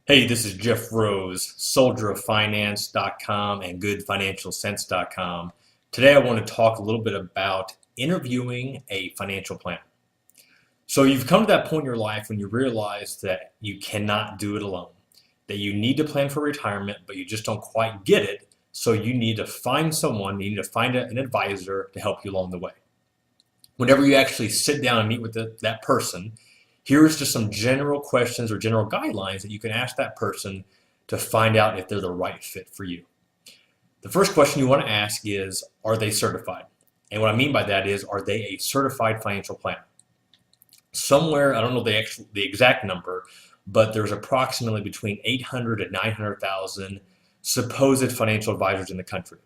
Hey, this is Jeff Rose, soldieroffinance.com and goodfinancialcents.com. Today I want to talk a little bit about interviewing a financial planner. So you've come to that point in your life when you realize that you cannot do it alone, that you need to plan for retirement, but you just don't quite get it. So you need to find someone, you need to find an advisor to help you along the way. Whenever you actually sit down and meet with that person, here's just some general questions or general guidelines that you can ask that person to find out if they're the right fit for you. The first question you want to ask is, are they certified? And what I mean by that is, are they a certified financial planner? Somewhere, I don't know the exact number, but there's approximately between 800 and 900,000 supposed financial advisors in the country.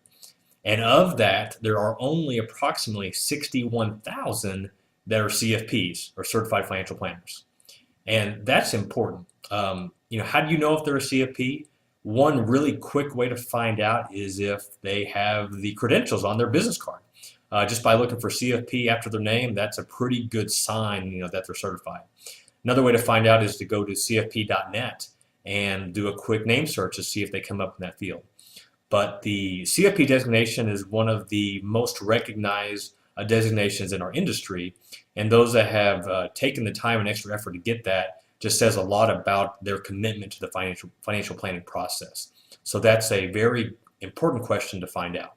And of that, there are only approximately 61,000 that are CFPs or certified financial planners. And that's important. How do you know if they're a CFP? One really quick way to find out is if they have the credentials on their business card. Just by looking for CFP after their name, that's a pretty good sign, that they're certified. Another way to find out is to go to cfp.net and do a quick name search to see if they come up in that field. But the CFP designation is one of the most recognized designations in our industry, and those that have taken the time and extra effort to get that just says a lot about their commitment to the financial planning process. So that's a very important question to find out.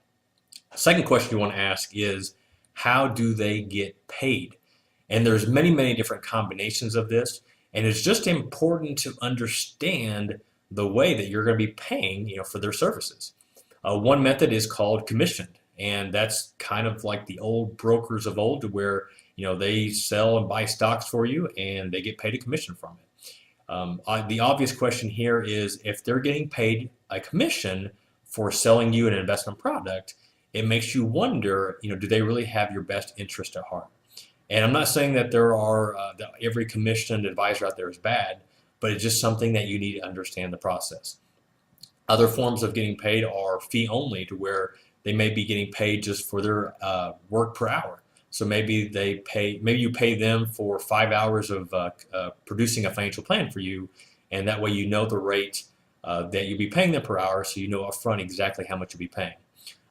Second question you want to ask is, how do they get paid? And there's many different combinations of this, and it's just important to understand the way that you're going to be paying, for their services. One method is called commissioned, and that's kind of like the old brokers of old, to where they sell and buy stocks for you and they get paid a commission from it. The obvious question here is, if they're getting paid a commission for selling you an investment product, it makes you wonder, do they really have your best interest at heart? And I'm not saying that that every commissioned advisor out there is bad, but it's just something that you need to understand the process. Other forms of getting paid are fee only, to where they may be getting paid just for their work per hour. So maybe you pay them for 5 hours of producing a financial plan for you, and that way you know the rate that you'll be paying them per hour, so you know upfront exactly how much you'll be paying.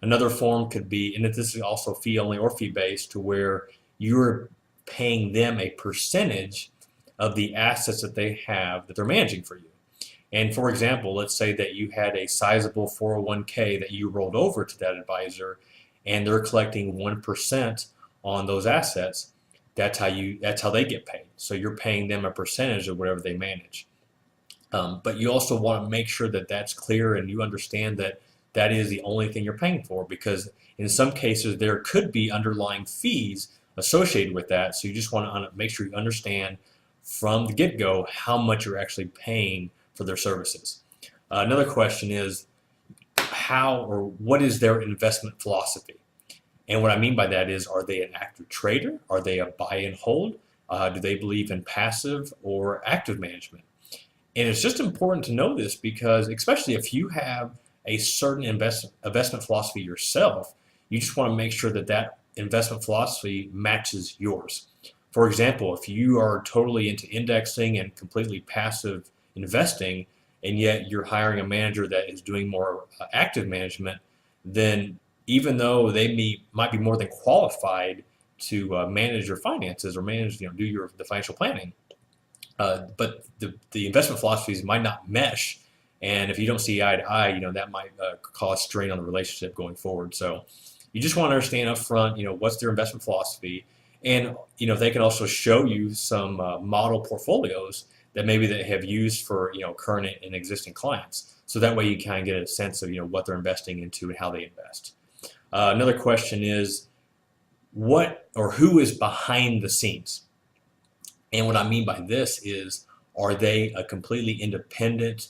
Another form could be, and this is also fee only or fee based, to where you're paying them a percentage of the assets that they have that they're managing for you. And for example, let's say that you had a sizable 401k that you rolled over to that advisor, and they're collecting 1% on those assets. That's how they get paid. So you're paying them a percentage of whatever they manage. But you also want to make sure that that's clear and you understand that that is the only thing you're paying for, because in some cases there could be underlying fees associated with that. So you just want to make sure you understand from the get-go how much you're actually paying for their services. Another question is, what is their investment philosophy? And what I mean by that is, are they an active trader? Are they a buy and hold? Do they believe in passive or active management? And it's just important to know this, because especially if you have a certain investment philosophy yourself, you just want to make sure that that investment philosophy matches yours. For example, if you are totally into indexing and completely passive investing, and yet you're hiring a manager that is doing more active management, then even though they might be more than qualified to manage your finances or do the financial planning, but the investment philosophies might not mesh, and if you don't see eye to eye, that might cause strain on the relationship going forward. So you just want to understand up front, what's their investment philosophy, and they can also show you some model portfolios that maybe they have used for current and existing clients. So that way you kind of get a sense of what they're investing into and how they invest. Another question is, what or who is behind the scenes? And what I mean by this is, are they a completely independent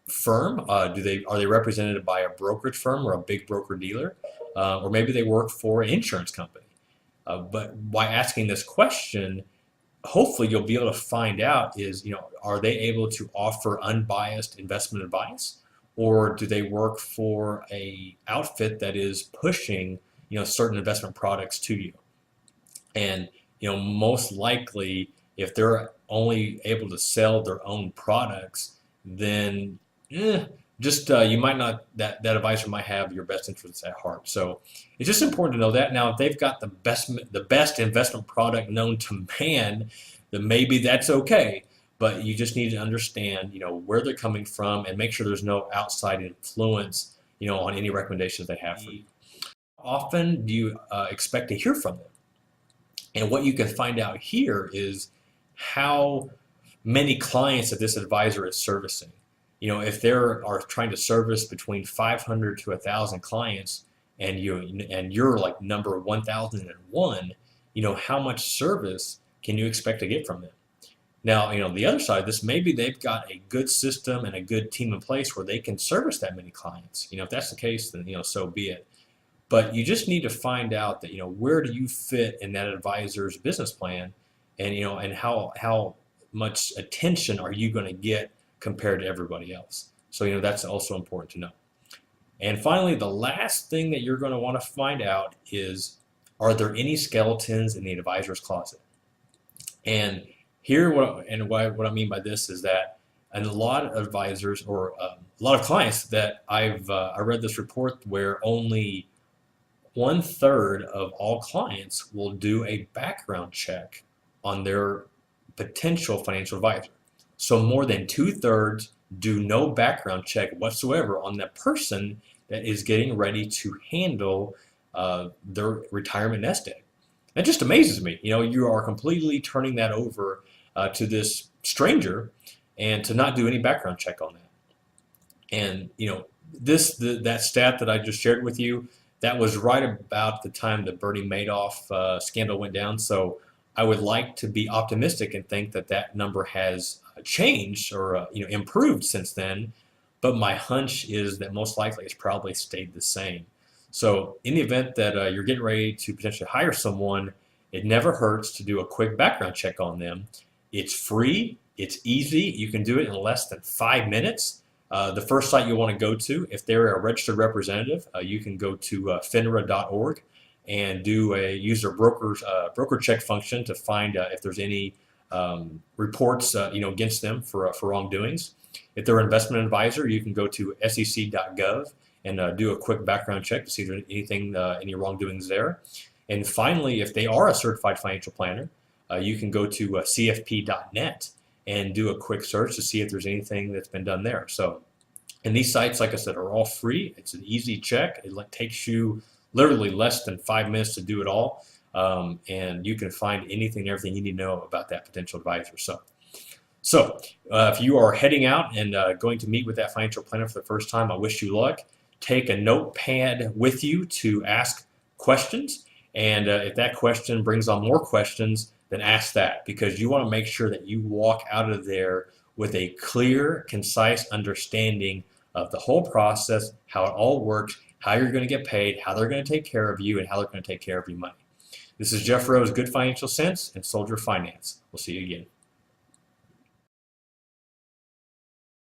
firm? Are they represented by a brokerage firm or a big broker dealer? Or maybe they work for an insurance company. But by asking this question, hopefully you'll be able to find out is, are they able to offer unbiased investment advice, or do they work for a outfit that is pushing, certain investment products to you? And, most likely, if they're only able to sell their own products, then just you might not, that advisor might have your best interests at heart. So it's just important to know that. Now, if they've got the best investment product known to man, then maybe that's okay. But you just need to understand, where they're coming from and make sure there's no outside influence, on any recommendations they have for you. Often do you expect to hear from them? And what you can find out here is how many clients that this advisor is servicing. If they are trying to service between 500 to 1,000 clients, and you're like number 1,001, how much service can you expect to get from them? Now, the other side of this, maybe they've got a good system and a good team in place where they can service that many clients. If that's the case, then so be it. But you just need to find out that where do you fit in that advisor's business plan, and and how much attention are you going to get compared to everybody else. So that's also important to know. And finally, the last thing that you're going to want to find out is, are there any skeletons in the advisor's closet? And here, what I mean by this is that, and a lot of advisors or a lot of clients that I read this report where only 1/3 of all clients will do a background check on their potential financial advisor. So more than 2/3 do no background check whatsoever on that person that is getting ready to handle their retirement nest egg. That just amazes me. You are completely turning that over to this stranger, and to not do any background check on that. And that stat that I just shared with you, that was right about the time the Bernie Madoff scandal went down. So I would like to be optimistic and think that that number has changed or improved since then. But my hunch is that most likely it's probably stayed the same. So in the event that you're getting ready to potentially hire someone, it never hurts to do a quick background check on them. It's free. It's easy. You can do it in less than 5 minutes. The first site you'll want to go to, if they're a registered representative, you can go to finra.org and use their broker check function to find if there's any reports against them for wrongdoings. If they're an investment advisor, you can go to sec.gov and do a quick background check to see if there's anything, any wrongdoings there. And finally, if they are a certified financial planner, you can go to cfp.net and do a quick search to see if there's anything that's been done there. So, and these sites, like I said, are all free. It's an easy check. It takes you literally less than 5 minutes to do it all. And you can find anything and everything you need to know about that potential advisor. So if you are heading out and going to meet with that financial planner for the first time, I wish you luck. Take a notepad with you to ask questions. And if that question brings on more questions, then ask that, because you want to make sure that you walk out of there with a clear, concise understanding of the whole process, how it all works, how you're going to get paid, how they're going to take care of you, and how they're going to take care of your money. This is Jeff Rose, Good Financial Sense and Soldier Finance. We'll see you again.